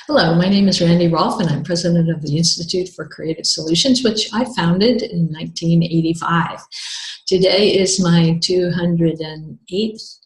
Hello, my name is Randy Rolfe, and I'm president of the Institute for Creative Solutions, which I founded in 1985. Today is my 208th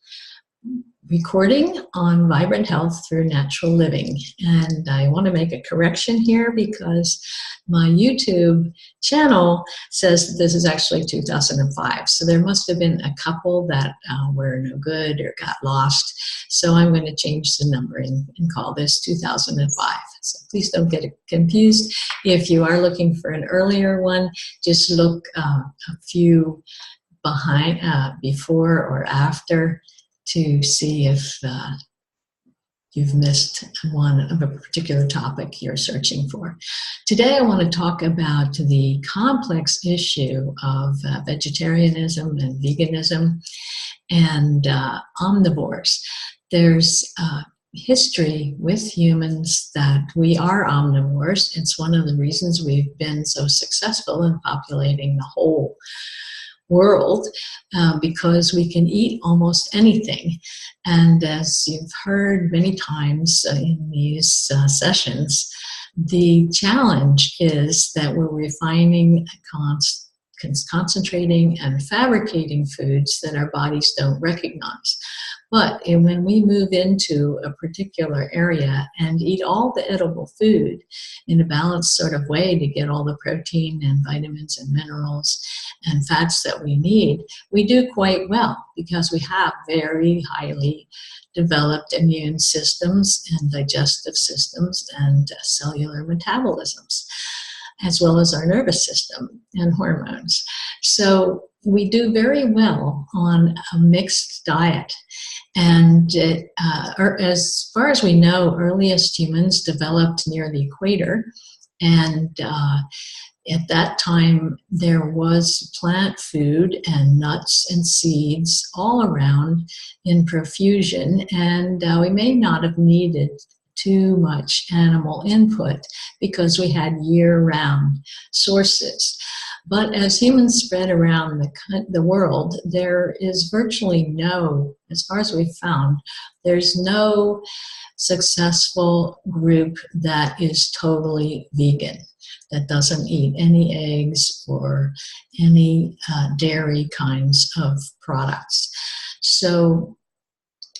recording on vibrant health through natural living. And I want to make a correction here because my YouTube channel says that this is actually 2005. So there must have been a couple that were no good or got lost. So I'm going to change the numbering and call this 2005. So please don't get confused. If you are looking for an earlier one, just look a few behind, before or after, to see if you've missed one of a particular topic you're searching for. Today I want to talk about the complex issue of vegetarianism and veganism and omnivores. There's history with humans that we are omnivores. It's one of the reasons we've been so successful in populating the whole world, because we can eat almost anything. And as you've heard many times in these sessions, the challenge is that we're refining, concentrating, and fabricating foods that our bodies don't recognize. But when we move into a particular area and eat all the edible food in a balanced sort of way to get all the protein and vitamins and minerals and fats that we need, we do quite well because we have very highly developed immune systems and digestive systems and cellular metabolisms, as well as our nervous system and hormones. So we do very well on a mixed diet. And as far as we know, earliest humans developed near the equator. And at that time, there was plant food and nuts and seeds all around in profusion. And we may not have needed too much animal input because we had year-round sources. But as humans spread around the world, there is virtually no, as far as we've found, there's no successful group that is totally vegan, that doesn't eat any eggs or any dairy kinds of products. So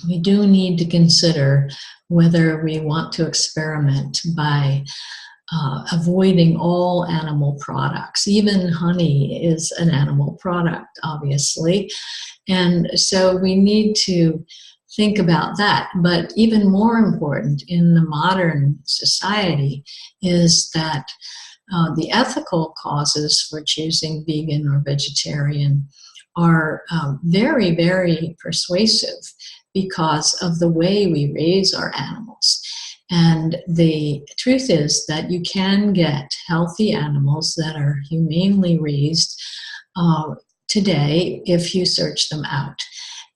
we do need to consider whether we want to experiment by avoiding all animal products. Even honey is an animal product, obviously. And so we need to think about that. But even more important in the modern society is that the ethical causes for choosing vegan or vegetarian are very, very persuasive because of the way we raise our animals. And the truth is that you can get healthy animals that are humanely raised today if you search them out.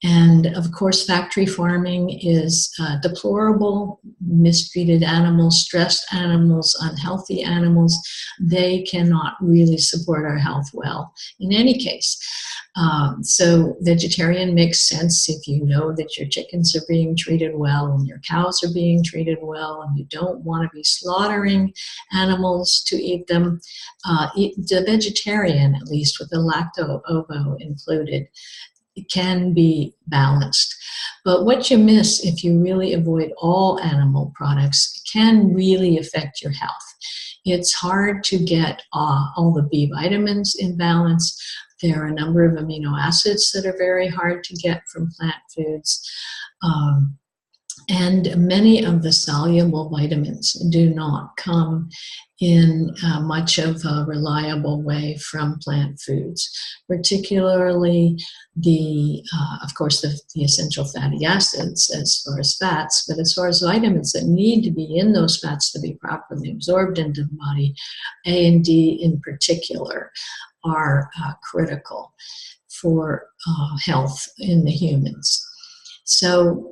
And of course, factory farming is deplorable. Mistreated animals, stressed animals, unhealthy animals, they cannot really support our health well in any case. So vegetarian makes sense if you know that your chickens are being treated well and your cows are being treated well and you don't want to be slaughtering animals to eat them. The vegetarian, at least with the lacto-ovo included, it can be balanced. But what you miss if you really avoid all animal products can really affect your health. It's hard to get all the B vitamins in balance. There are a number of amino acids that are very hard to get from plant foods. And many of the soluble vitamins do not come in much of a reliable way from plant foods, particularly of course, the essential fatty acids as far as fats, but as far as vitamins that need to be in those fats to be properly absorbed into the body, A and D in particular are critical for health in the humans. So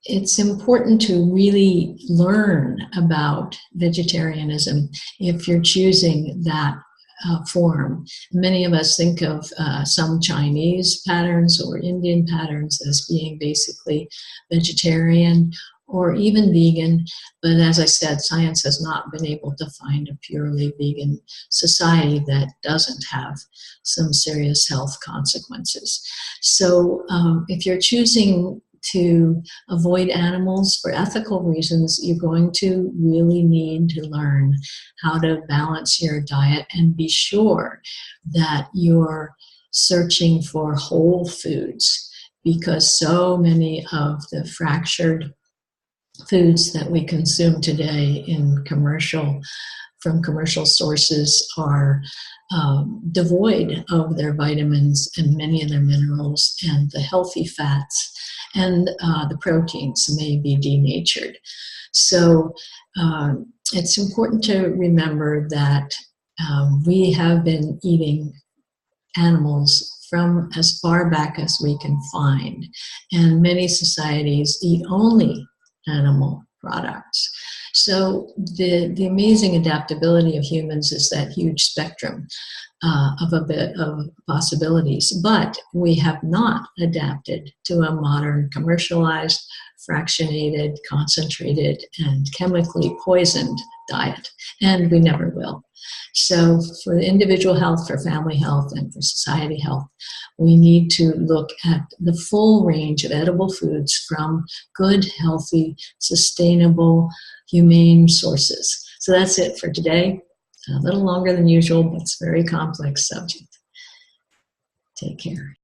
it's important to really learn about vegetarianism if you're choosing that form. Many of us think of some Chinese patterns or Indian patterns as being basically vegetarian, or even vegan. But as I said, science has not been able to find a purely vegan society that doesn't have some serious health consequences. So if you're choosing to avoid animals for ethical reasons, you're going to really need to learn how to balance your diet and be sure that you're searching for whole foods, because so many of the fractured foods that we consume today from commercial sources are devoid of their vitamins and many of their minerals, and the healthy fats and the proteins may be denatured. So it's important to remember that we have been eating animals from as far back as we can find, and many societies eat only animal products. So the amazing adaptability of humans is that huge spectrum of a bit of possibilities, but we have not adapted to a modern commercialized, fractionated, concentrated, and chemically poisoned diet, and we never will. So for individual health, for family health, and for society health, we need to look at the full range of edible foods from good, healthy, sustainable, humane sources. So that's it for today. A little longer than usual, but it's a very complex subject. Take care.